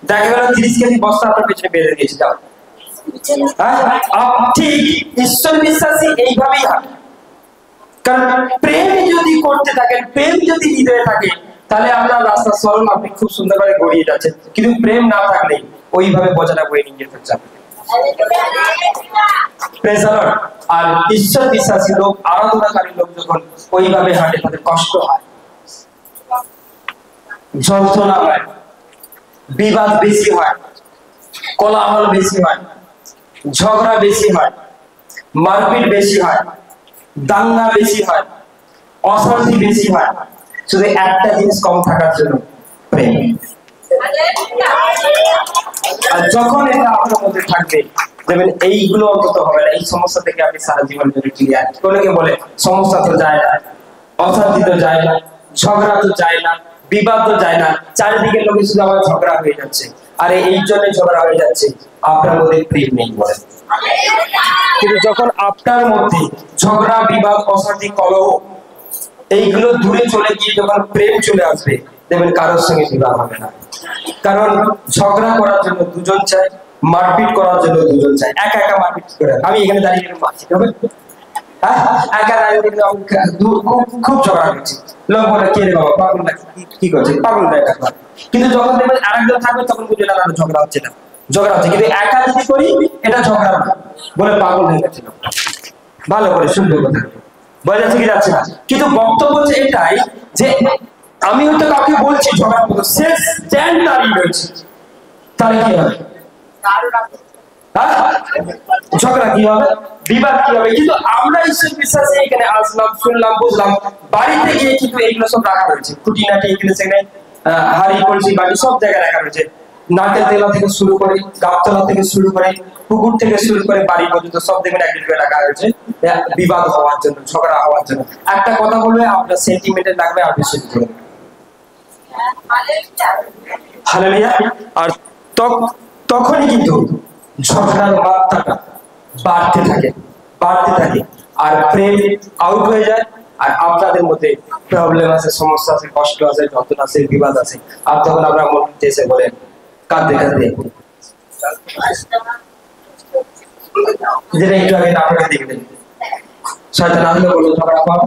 দেখা গেল 30 কেজি বস্তা আপনার পেছনে বেঁধে দিয়েছে, যাও। ঠিক ঈশ্বর বিশ্বাসী এইভাবেই হাঁটে। কারণ প্রেম যদি করতে থাকেন, প্রেম যদি হৃদয়ে থাকে, তাহলে আপনার রাস্তা সরল, আপনি খুব সুন্দর করে গড়িয়ে যাচ্ছেন। কিন্তু প্রেম না থাকলে ওইভাবে বোঝাটা বয়ে নিয়ে যেতে চান। আর ঈশ্বর বিশ্বাসী লোক, আরাধনাকারী লোক যখন ওইভাবে হাঁটে, তাদের কষ্ট হয়, যন্ত্রণা হয়, বিবাদ বেশি হয়, কোলাহল বেশি হয়, ঝগড়া বেশি হয়, মারপিট বেশি হয়, দাঙ্গা বেশি হয়, অশান্তি বেশি হয়, শুধু একটা জিনিস কম থাকার জন্য, প্রেম। আর যখন এটা আপনার মধ্যে থাকবে, দেখবেন এইগুলো অন্তত হবে না, এই সমস্যা থেকে আপনি সারা জীবন ধরে ক্লিয়ার। অনেকে বলে সমস্যা তো যায় না, অশান্তি তো যায় না, ঝগড়া তো যায় না, বিবাদ তো যায় না, চারিদিকে লোকে শুধু আমার ঝগড়া হয়ে যাচ্ছে। আরে এই জন্য ঝগড়া হয়ে যাচ্ছে, আপনার মধ্যে প্রেম নেই বলে। কিন্তু যখন আপনার মধ্যে ঝগড়া, বিবাদ, অশান্তি, কলহ এইগুলো দূরে চলে গিয়ে যখন প্রেম চলে আসবে, দেখবেন কারোর সঙ্গে বিবাদ হবে না। কারণ ঝগড়া করার জন্য দুজন চাই, মারপিট করার জন্য দুজন চাই। একা একা মারপিট করে, আমি এখানে দাঁড়িয়ে মারছি হবে, একা দাঁড়িয়ে খুব ঝগড়া করছি, লোক বলে কে রে বাবা পাগল না, কি করছে পাগল না এটা। কিন্তু যখন দেখবেন আরেকজন থাকবে, তখন বুঝে না ঝগড়া হচ্ছে না, ঝগড়া হচ্ছে। কিন্তু একা যদি করি, এটা ঝগড়া না, বলে পাগল হয়ে গেছে। ভালো করে শুনবে কথা, বোঝা যাচ্ছে কি যাচ্ছে না? কিন্তু বক্তব্য হচ্ছে এটাই যে আমি হয়তো কাউকে বলছি ঝগড়া করবো, সে স্ট্যান্ড দাঁড়িয়ে রয়েছে, তাহলে কি হবে? ঝগড়া কি হবে, বিবাদ কি হবে? কিন্তু আমরা ঈশ্বর বিশ্বাসে এখানে আসলাম, শুনলাম, বুঝলাম, বাড়িতে গিয়ে কিন্তু এইগুলো সব রাখা রয়েছে, খুঁটিনাটি এখানে সেখানে হাড়ি কলসি বাড়ি সব জায়গায় রাখা রয়েছে। নারকেল তেলা থেকে শুরু করে, গাবতলা থেকে শুরু করে, পুকুর থেকে শুরু করে বাড়ি পর্যন্ত সব দেখবেন এক করে রাখা হয়েছে বিবাদ হওয়ার জন্য, ঝগড়া হওয়ার জন্য। একটা কথা বলবে, আপনার সেন্টিমেন্টের লাগবে, আপনি শুরু করবেন। হালেলুয়া। আর তখনই কিন্তু ঝগড়ার মাত্রাটা বাড়তে থাকে, বাড়তে থাকে, আর প্রেম আউট হয়ে যায়। আর আপনাদের মধ্যে প্রবলেম আছে, সমস্যা আছে, কষ্ট আছে, যন্ত্রণা আছে, বিবাদ আছে। আর তখন আপনার মন এসে বলেন কাঁদতে কাঁদতে, যেটা একটু আগে আপনাকে দেখলেন, শয়তান আসলে বললো ঝগড়া কর,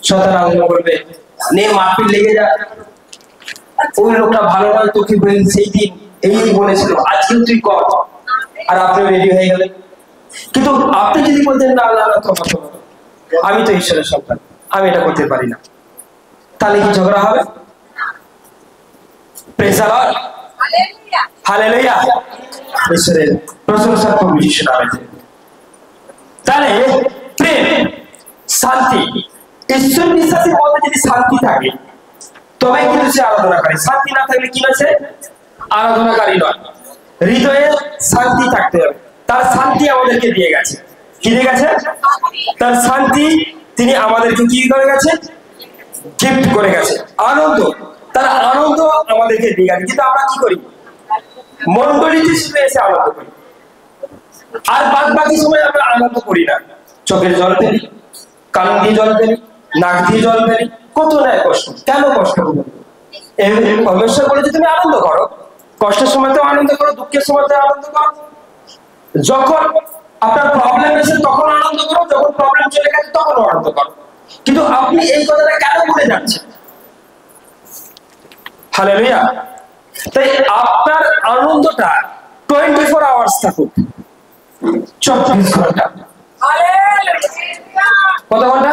শয়তান আসলে বলবে নে মারপিট লেগে যা, ওই লোকটা ভালো নয়, তোকে সেই দিন এই বলেছিল, আজকে তুই কর, আর আপনি রেডি হয়ে গেলেন। কিন্তু আপনি যদি বলতেন না না আমি তো ঈশ্বরের সন্তান, আমি এটা করতে পারি না, তাহলে কি ঝগড়া হবে? প্রেজ দ্য লর্ড, হালেলুয়া, ঈশ্বরের প্রশংসা করুন যিশুর নামে। তাহলে প্রেম, শান্তি, ঈশ্বর বিশ্বাসের মধ্যে যদি শান্তি থাকে, তবে কিন্তু সে আরাধনাকারী। শান্তি না থাকলে কি হয়েছে? আরাধনাকারী নয়। হৃদয়ে শান্তি থাকতে হবে। তার শান্তি আমাদেরকে দিয়ে গেছে। কি দিয়ে গেছে? তার শান্তি তিনি আমাদেরকে কি করে গেছে? গিফট করে গেছে। আনন্দ, তার আনন্দ আমাদেরকে দিয়ে গেছে। কিন্তু আমরা কি করি? মন্ডলীতে শুধু এসে আনন্দ করি, আর বাদ বাকি সময় আমরা আনন্দ করি না। চোখের জল ফেলি, কান দিয়ে জল ফেলি, নাক দিয়ে জল ফেলি, কত নেয় কষ্ট। কেন কষ্ট করবো? পরমেশ্বর বলেছে তুমি আনন্দ করো, কষ্টের সময়তেও আনন্দ করো, দুঃখের সময়তেও আনন্দ করো। যখন আপনার প্রবলেম এসে তখন আনন্দ করো, যখন প্রবলেম চলে গেছে তখনও আনন্দ করো। কিন্তু আপনি এই কথাটা কেন ভুলে যাচ্ছেন? হালেলুয়া। তাই আপনার আনন্দটা 24 আওয়ার্স থাকুক, 24 ঘন্টা। কত ঘন্টা?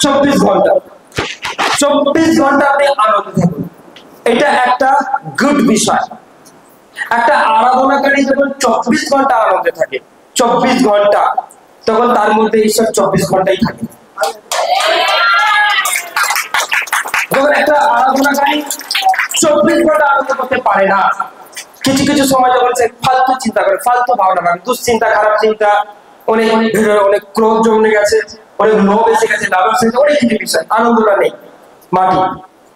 24 ঘন্টা। 24 ঘন্টা আপনি আনন্দ থাকুন, এটা একটা গুড বিষয়। একটা আরাধনাকারী যখন 24 ঘন্টা আনন্দে থাকে, 24 ঘন্টা, তখন তার মধ্যে ঈশ্বর 24 ঘন্টাই থাকে। যখন একটা আরাধনাকারী 24 ঘন্টা আনন্দ করতে পারে না, কিছু কিছু সময় যখন সে ফালতু চিন্তা করে, ফালতু ভাবনা করে, দুশ্চিন্তা, খারাপ চিন্তা, অনেক ক্রোধ জমে গেছে, অনেক লোভ এসে গেছে, লাভ এসে গেছে, অনেক কিছু বিষয়, আনন্দটা নেই, মাটি।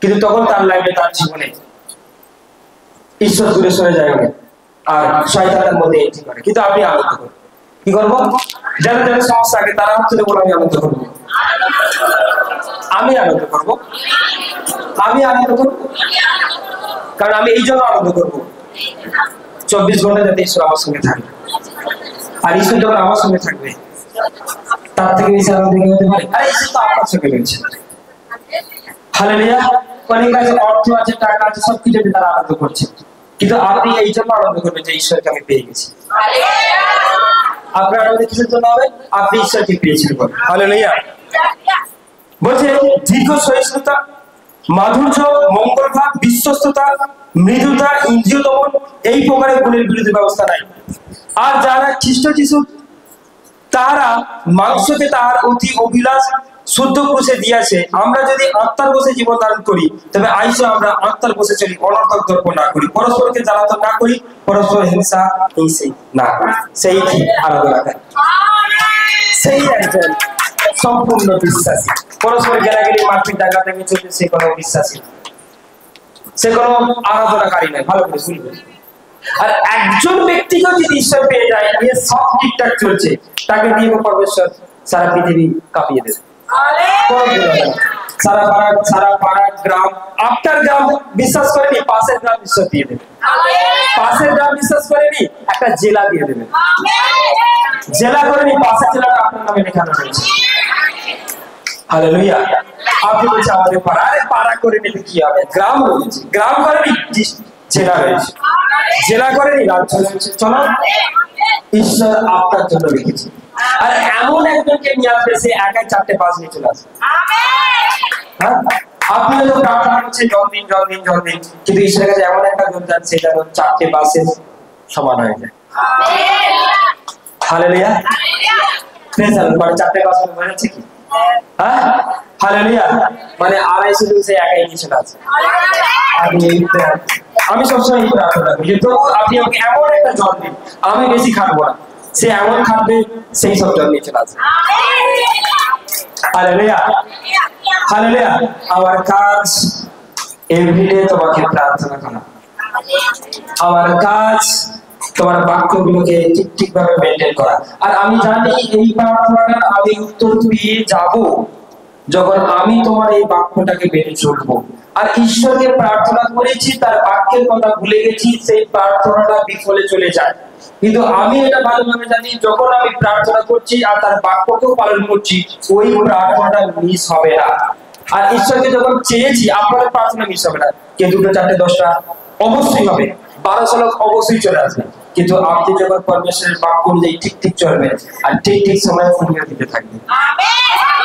কিন্তু তখন তার লাইফে, তার জীবনে ঈশ্বর দূরে সরে যায় অনেক, আর শয়তানের মধ্যে এন্ট্রি করে। কিন্তু আপনি আনন্দ করুন। কি করবো? যাদের যাদের সমস্যা আগে তারা হচ্ছে বলে আমি আনন্দ করবো, আমি আনন্দ করবো, আমি আনন্দ করবো। কারণ আমি এই জন্য আনন্দ করবো 24 ঘন্টা যাতে ঈশ্বর আমার সঙ্গে থাকবে, আর ঈশ্বর যখন আমার সঙ্গে থাকবে তার থেকে বেশি আনন্দ কি হতে পারে? আর ঈশ্বর তো আপনার সঙ্গে রয়েছে। হালেলুয়া। অনেক কাছে অর্থ আছে, টাকা আছে, সবকিছু তারা আনন্দ করছে, কিন্তু আপনি এই জন্য আনন্দ করবেন যে ঈশ্বরকে আমি পেয়ে গেছি। আপনার আনন্দ কিসের জন্য হবে? আপনি ঈশ্বরকে পেয়েছেন বলে। হালেলুয়া। বলছে দীর্ঘ সহিষ্ণুতা, মাধুর্য, মঙ্গল ভাব, বিশ্বস্ততা, মৃদুতা, ইন্দ্রিয় দমন, এই প্রকারের গুণের বিরুদ্ধে ব্যবস্থা নাই। আর যারা খ্রিস্ট যিশু তারা মাংসকে তাহার অতি অভিলাষ শুদ্ধ কোষে দিয়েছে। আমরা যদি আত্মার কোষে জীবন ধারণ করি তবে আইসো আমরা আত্মার কোষে চলি, অনর্থক দ্রব্য না করি, পরস্পরকে জ্বালাতন না করি, পরস্পর হিংসা হিংসে না করি। সেই কি আরাধনা করে, সেই একজন সম্পূর্ণ বিশ্বাসী। পরস্পর গেলাগেলি মারপিট ডাকাডাকি চলছে, সে কোনো বিশ্বাসী, সে কোনো আরাধনাকারী নয়। ভালো করে শুনবে। আর একজন ব্যক্তিকে যদি ঈশ্বর পেয়ে যায়, এ সব ঠিকঠাক চলছে, তাকে দিয়ে পরমেশ্বর সারা পৃথিবী কাঁপিয়ে দেবে। সারা পাড়া গ্রাম, আপনার গ্রাম বিশ্বাস করেনি, পাশের গ্রাম বিশ্বাস দিয়ে দেবে। পাশের গ্রাম বিশ্বাস করেনি, একটা জেলা দিয়ে দেবে। জেলা করেনি, পাশের জেলাটা আপনার নামে লেখানো রয়েছে। হালেলুয়া। আপনি বলছেন আমাদের পাড়া, আরে পাড়া করে নিতে কি হবে? গ্রাম রয়েছে, গ্রাম করেনি, জেলা রয়েছে, জেলা করেনি, রাজ্য রয়েছে। চলো, ঈশ্বর আপনার জন্য রেখেছে। আর এমন একজনকে নিয়ে আসবে, সে একাই 4টে বাস নিয়ে চলে আসবে। আপনি হয়তো প্রার্থনা করছেন জলদিন, কিন্তু ঈশ্বরের কাছে এমন একটা গুণ যাচ্ছে, সেটা 4টে বাসের সমান হয়ে যায়। হালেলুয়া। মানে 4টে বাস মনে হচ্ছে কি? হালেলুয়া। মানে 250 জন সে একাই নিয়ে চলে আসবে। আমি সবসময় এই প্রার্থনা করি যে প্রভু আপনি আমাকে এমন একটা জল দিন, আমি বেশি খাটবো না, সে এমন খাটবে সেই সব জল নিয়ে চলে আসবে। হালেলুয়া। হালেলুয়া। আমার কাজ এভরিডে তোমাকে প্রার্থনা করা, আমার কাজ তোমার বাক্যগুলোকে ঠিক ভাবে মেনটেন করা। আর আমি জানি এই প্রার্থনাটা আমি উত্তর পেয়ে যাব যখন আমি তোমার এই বাক্যটাকে মেনে চলবো। আর ঈশ্বরকে প্রার্থনা করেছি, তার বাক্যের কথা ভুলে গেছি, সেই প্রার্থনাটা বিফলে চলে যায়। কিন্তু আমি এটা ভালোভাবে জানি, যখন আমি প্রার্থনা করছি আর তার বাক্যকেও পালন করছি, ওই প্রার্থনাটা মিস হবে না। আর ঈশ্বরকে যখন চেয়েছি, আপনাদের প্রার্থনা মিস হবে না। কে 2টা 4টে 10টা অবশ্যই হবে, 1200 লোক অবশ্যই চলে আসবে। কিন্তু আপনি যখন পরমেশ্বরের বাক্য অনুযায়ী ঠিক চলবেন আর ঠিক সময়ে ফিরিয়ে দিতে থাকবেন।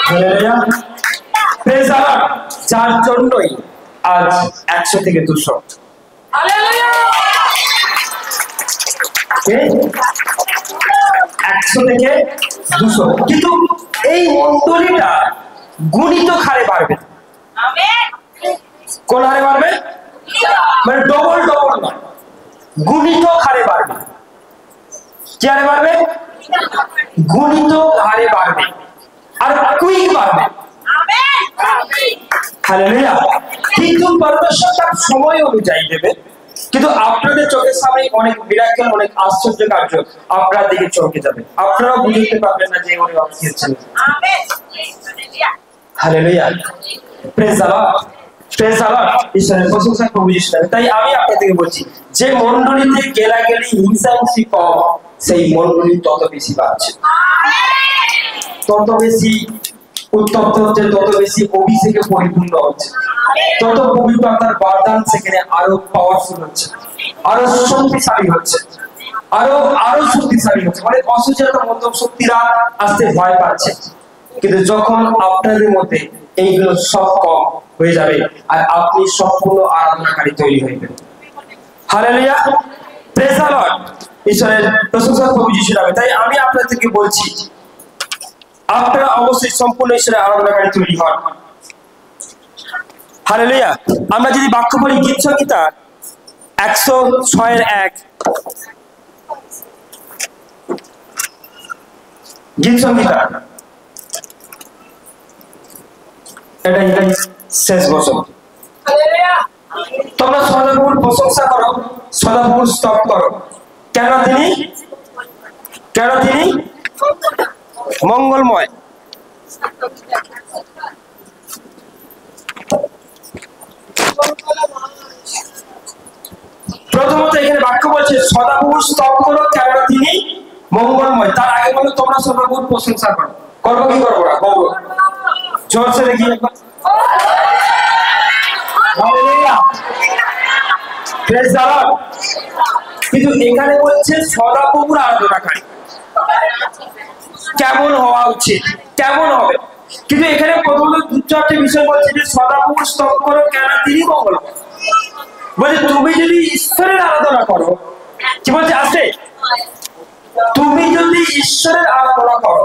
হালেলুয়া। Praise the lord. যার জন্যই আজ 100 থেকে 200। হালেলুয়া। 100 থেকে 200। কিন্তু এই মণ্ডলীটা গুণিত হারে বাড়বে। আমেন। কোন হারে বাড়বে? মানে ডবল নয়, গুণিত হারে বাড়বে। কি হারে বাড়বে? গুণিত হারে বাড়বে, আর কুইক বাড়বে। আমেন। হালেলুয়া। কিন্তু পরমেশ্বর তার সময় অনুযায়ী দেবে। কিন্তু আপনাদের চোখের সামনে অনেক মিরাকেল, অনেক আশ্চর্য কার্য আপনার দিকে চমকে যাবে, আপনারা বুঝতে পারবেন না যে উনি কি হচ্ছেন। Amen. Hallelujah. Praise the lord. Praise the lord. ঈশ্বরের প্রশংসা প্রভু যিশু। তাই আমি আপনাদেরকে বলছি, যে মণ্ডলীতে গেলাগেলি, হিংসাহিংসি কম, সেই মণ্ডলী তত বেশি বাড়ছে, তত বেশি উত্তপ্ত হচ্ছে, তত বেশি অভিষেকে পরিপূর্ণ হচ্ছে, তত পবিত্রতার বারদান সেখানে আরো পাওয়ারফুল হচ্ছে, আরো শক্তিশালী হচ্ছে, আরো শক্তিশালী হচ্ছে। মানে অসুস্থতা মধ্যম শক্তিরা আসতে ভয় পাচ্ছে। কিন্তু যখন আপনাদের মধ্যে এইগুলো সব কম হয়ে যাবে আর আপনি সম্পূর্ণ আরাধনাকারী তৈরি হইবেন। হালেলুয়া। Praise the lord. ঈশ্বরের প্রশংসা প্রভু যিশু নামে। তাই আমি আপনাদেরকে বলছি, আপনারা অবশ্যই সম্পূর্ণ ঈশ্বরের আরাধনাকারী তৈরি হন। হালেলুয়া। আমরা যদি বাক্য পড়ি, গীত সংহিতা 106:1, গীত সংহিতা, এটা শেষ বছর। তোমরা সদাপ্রভুর প্রশংসা করো, সদাপ্রভুর স্তব করো, কেন তিনি মঙ্গলময়। বলছে সদাপ্রভুর স্তব করো কেননা তিনি মঙ্গলময়। তার আগে বলো তোমরা সদাপ্রভুর প্রশংসা করো। করবো কি করবো না? করবো। জোরসে দেখি একবার। কিন্তু এখানে বলছে সদাপ্রভুর আরাধনাকারী কেমন হওয়া উচিত, কেমন হবে। কিন্তু এখানে প্রথমত দু চারটে বিষয় বলছে যে সদাপ্রভুর স্তব করো কেননা তিনি মঙ্গলময়। বলছে তুমি যদি ঈশ্বরের আরাধনা করো, কি বলছে আছে, তুমি যদি ঈশ্বরের আরাধনা করো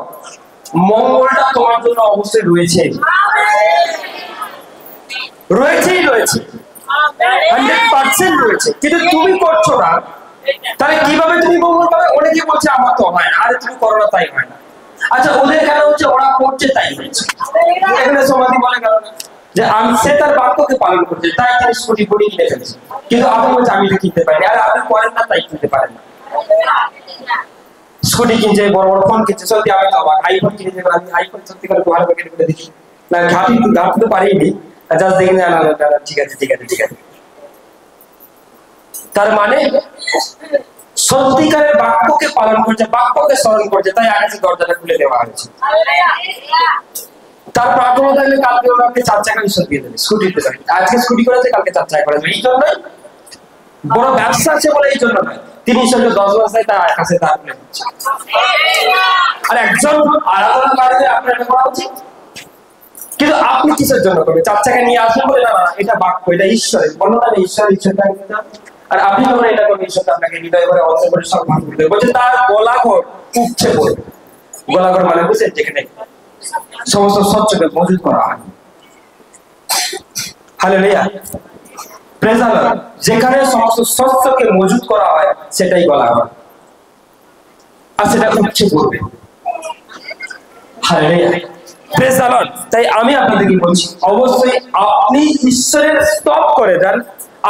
মঙ্গলটা তোমার জন্য অবশ্যই রয়েছে, রয়েছেই রয়েছে, 100% রয়েছে। কিন্তু তুমি করছো না, তাহলে কিভাবে তুমি মঙ্গল পাবে? অনেকে বলছে আমার তো হয় না, আরে তুমি করো না তাই হয় না। আচ্ছা ওদের কেন হচ্ছে? ওরা করছে তাই হচ্ছে। এখানে সমাধি বলে গেল না যে আমি সে তার বাক্যকে পালন করছে তাই তিনি স্কুটি ফুটি কিনে ফেলছে, কিন্তু আপনি বলছে আমি তো কিনতে পারিনি, আর আপনি করেন না তাই কিনতে পারেন না। স্কুটি কিনছে, বড় বড় ফোন কিনছে, সত্যি আমি তো আবার আইফোন কিনেছে, আমি আইফোন সত্যি করে ভালো করে করে দেখি না, ঘাটতে পারিনি, জাস্ট দেখি না, ঠিক আছে ঠিক আছে ঠিক আছে। তার মানে সত্যিকারের বাক্যকে পালন করছে, বাক্যকে স্মরণ করছে, তাই আকাশের দরজাটা খুলে দেওয়া হয়েছে। তার প্রার্থনা থাকলে কালকে ওনাকে 4 চাকা ঈশ্বর দিয়ে দেবে স্কুটিতে। আজকে স্কুটি করেছে, কালকে 4 চাকা করেছে। এই জন্যই বড় ব্যবসা আছে বলে এই জন্য নয়, তিনি ঈশ্বরকে 10 বছর তার আকাশে তার খুলে দিচ্ছে। আর একজন আরাধনাকারীদের আপনার এটা করা উচিত। কিন্তু আপনি কিসের জন্য করবেন? 4 চাকা নিয়ে আসবেন বলে না, এটা বাক্য, এটা ঈশ্বরের বর্ণনা, ঈশ্বরটা। আর আপনি যখন এটা করবেন ঈশ্বর আপনাকে হৃদয় করে অর্থ করে সব ভাগ করে দেবে। বলছে তার গোলাঘর উপচে পড়বে। গোলাঘর মানে বুঝছেন যেখানে সমস্ত স্বচ্ছকে মজুদ করা হয়। Hallelujah, praise the lord. যেখানে সমস্ত স্বচ্ছকে মজুদ করা হয় সেটাই গোলাঘর, আর সেটা উপচে পড়বে। Hallelujah, praise the lord. তাই আমি আপনাদেরকে বলছি অবশ্যই আপনি ঈশ্বরের স্তব করে দেন,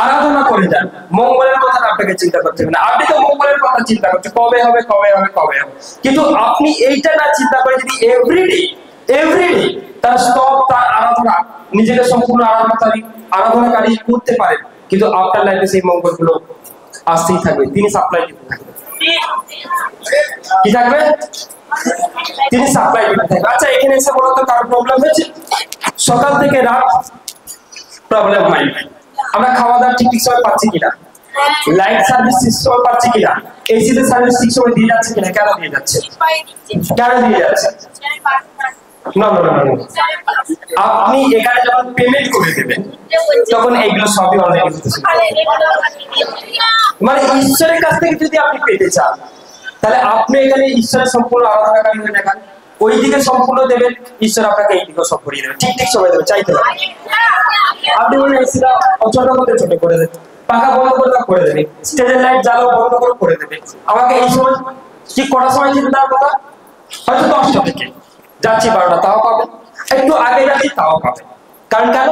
আরাধনা করে যান। মঙ্গলের কথা আপনাকে চিন্তা করতে হবে না। আপনি তো মঙ্গলের কথা চিন্তা করছেন, কবে হবে কবে হবে কবে হবে, কিন্তু আপনি এইটা না চিন্তা করে যদি এভরিডে তার স্তব, তার আরাধনা, নিজেকে সম্পূর্ণ আরাধনাকারী করতে পারেন, কিন্তু আপনার লাইফে সেই মঙ্গলগুলো আসতেই থাকবে। তিনি সাপ্লাই দিতে থাকবে। কি থাকবে? তিনি সাপ্লাই দিতে থাকবে। আচ্ছা এখানে এসে বলতো কারো প্রবলেম হয়েছে? সকাল থেকে রাত প্রবলেম হয়, আমরা খাওয়া দাওয়া ঠিক সময় পাচ্ছি কিনা, লাইট সার্ভিস ঠিক সময় পাচ্ছি কিনা, এসি তে সার্ভিস ঠিক সময় দিয়ে যাচ্ছে কিনা, কেন দিয়ে যাচ্ছে, কেন দিয়ে যাচ্ছে? না না না, আপনি এখানে যখন পেমেন্ট করে দেবেন তখন এইগুলো সবই অলরেডি হতেছে। মানে ঈশ্বরের কাছ থেকে যদি আপনি পেতে চান তাহলে আপনি এখানে ঈশ্বরের সম্পূর্ণ আরাধনাকারী হয়ে দেখান, ওই দিকে সম্পূর্ণ দেবেন, ঈশ্বর আপনাকে এই দিকে সব ভরিয়ে দেবেন, ঠিক সময় দেবেন, চাইতে হবে। আপনি বলেন এসিটা ছোট করতে ছোট করে দেবেন, পাখা বন্ধ করে দেবে, স্টেজের লাইট জ্বালো বন্ধ করে দেবে। আমাকে এই সময় ঠিক কটার সময় চিন্তার কথা? হয়তো 10টা থেকে যাচ্ছি 12টা, তাও পাবেন। একটু আগে যাচ্ছি তাও পাবেন। কারণ কেন?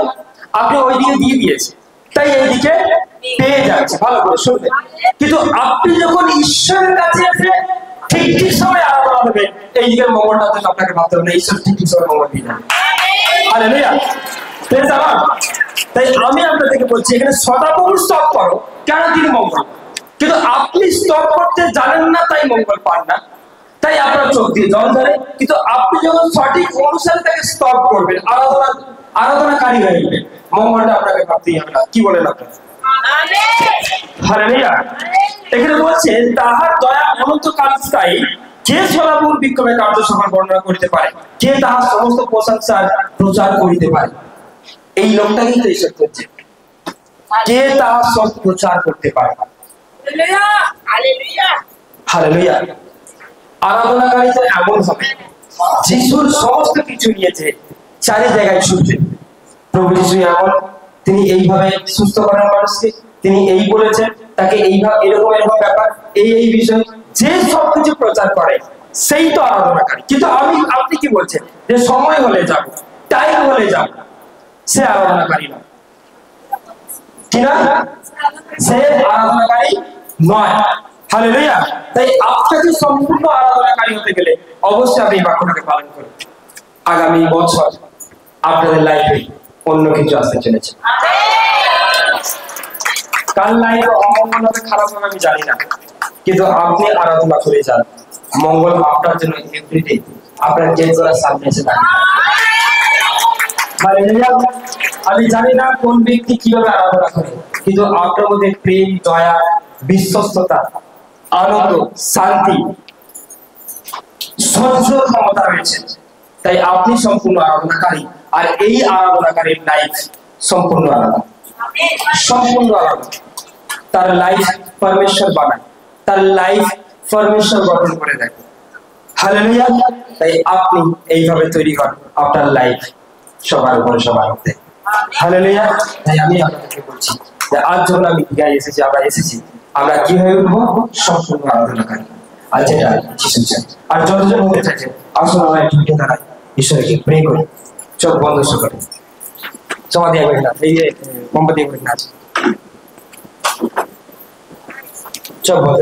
আপনি ওই দিকে দিয়ে দিয়েছেন, তাই এইদিকে পেয়ে যাচ্ছে। ভালো করে শুনবেন। কিন্তু আপনি যখন ঈশ্বরের কাছে এসে ঠিক সময় আরাধনা দেবেন, এই দিকের মঙ্গলটা তো আপনাকে ভাবতে হবে না, ঈশ্বর ঠিক সময় মঙ্গল দিয়ে যাবে। Hallelujah, praise the lord. তাই আমি আপনাদেরকে বলছি এখানে সদাপ্রভুর স্তব করো কেন তিনি মঙ্গল, কিন্তু আপনি স্তব করতে জানেন না তাই মঙ্গল পান না, তাই আপনার চোখ দিয়ে জল ধরে। কিন্তু আপনি যখন সঠিক অনুসারে তাকে স্তব করবেন, আরাধনাকারী হয়ে যাবেন, মঙ্গলটা আপনাকে ভাবতেই হবে না। কি বলেন আপনারা? হালেলুয়া। এখানে বলছে তাহার দয়া অনন্তকাল স্থায়ী, কে সদাপ্রভুর বিক্ষোভে কার্য সকল বর্ণনা করিতে পারে, কে তাহার সমস্ত প্রশংসার প্রচার করিতে পারে। এই লোকটাকেই তো ঈশ্বর করছে, কে তাহার সব প্রচার করতে পারে। হালেলুয়া। আরাধনাকারী তো এমন হবে যিশুর সমস্ত কিছু নিয়েছে, চারি জায়গায় ছুটবে। প্রভু যিশু এমন, তিনি এইভাবে সুস্থ করেন মানুষকে, তিনি এই বলেছেন, তাকে এইভাবে এরকম ব্যাপার, এই বিষয়, যে সবকিছু প্রচার করে সেই তো আরাধনাকারী। কিন্তু আপনি কি বলছেন যে সময় হলে যাব, টাইম হলে যাব, সে আরাধনাকারী নয়, কিনা? সে আরাধনাকারী নয়। হালেলুয়া। তাই আপনাকে সম্পূর্ণ আরাধনাকারী হতে গেলে অবশ্যই আপনি এই বাক্যটাকে পালন করুন। আগামী বছর আপনাদের লাইফে অন্য কিছু আসতে চলেছে। কার লাইফে অমঙ্গল হবে, খারাপ হবে আমি জানি না, কিন্তু আপনি আরাধনা করে যান, মঙ্গল আপনার জন্য এভরিডে আপনার গেট করার সামনে এসে দাঁড়িয়ে। আমি জানি না কোন ব্যক্তি কিভাবে আরাধনা করে, কিন্তু আপনার মধ্যে প্রেম, দয়া, বিশ্বস্ততা, আনন্দ, শান্তি, সহ্য ক্ষমতা রয়েছে, তাই আপনি সম্পূর্ণ আরাধনাকারী। আর এই আরাধনাকারীর লাইফ সম্পূর্ণ আলাদা, সম্পূর্ণ আলাদা। তার লাইফ পরমেশ্বর বানায়, তার লাইফ পরমেশ্বর গঠন করে দেয়। হালেলুয়া। তাই আপনি এইভাবে তৈরি হন আপনার লাইফ সবার উপরে সবার মধ্যে। হালেলুয়া। তাই আমি আপনাদেরকে বলছি যে আজ যখন আমি গায়ে এসেছি, আমরা কি হয়ে উঠবো? সম্পূর্ণ আরাধনাকারী। আর যেটা আর যতজন হতে চাইছে, আসলে আমরা একটু উঠে দাঁড়াই, ঈশ্বরকে প্রে করি, চোখ বন্ধ করে জমা দিয়ে না, এই যে মোমবাতি না, চোখ বন্ধ।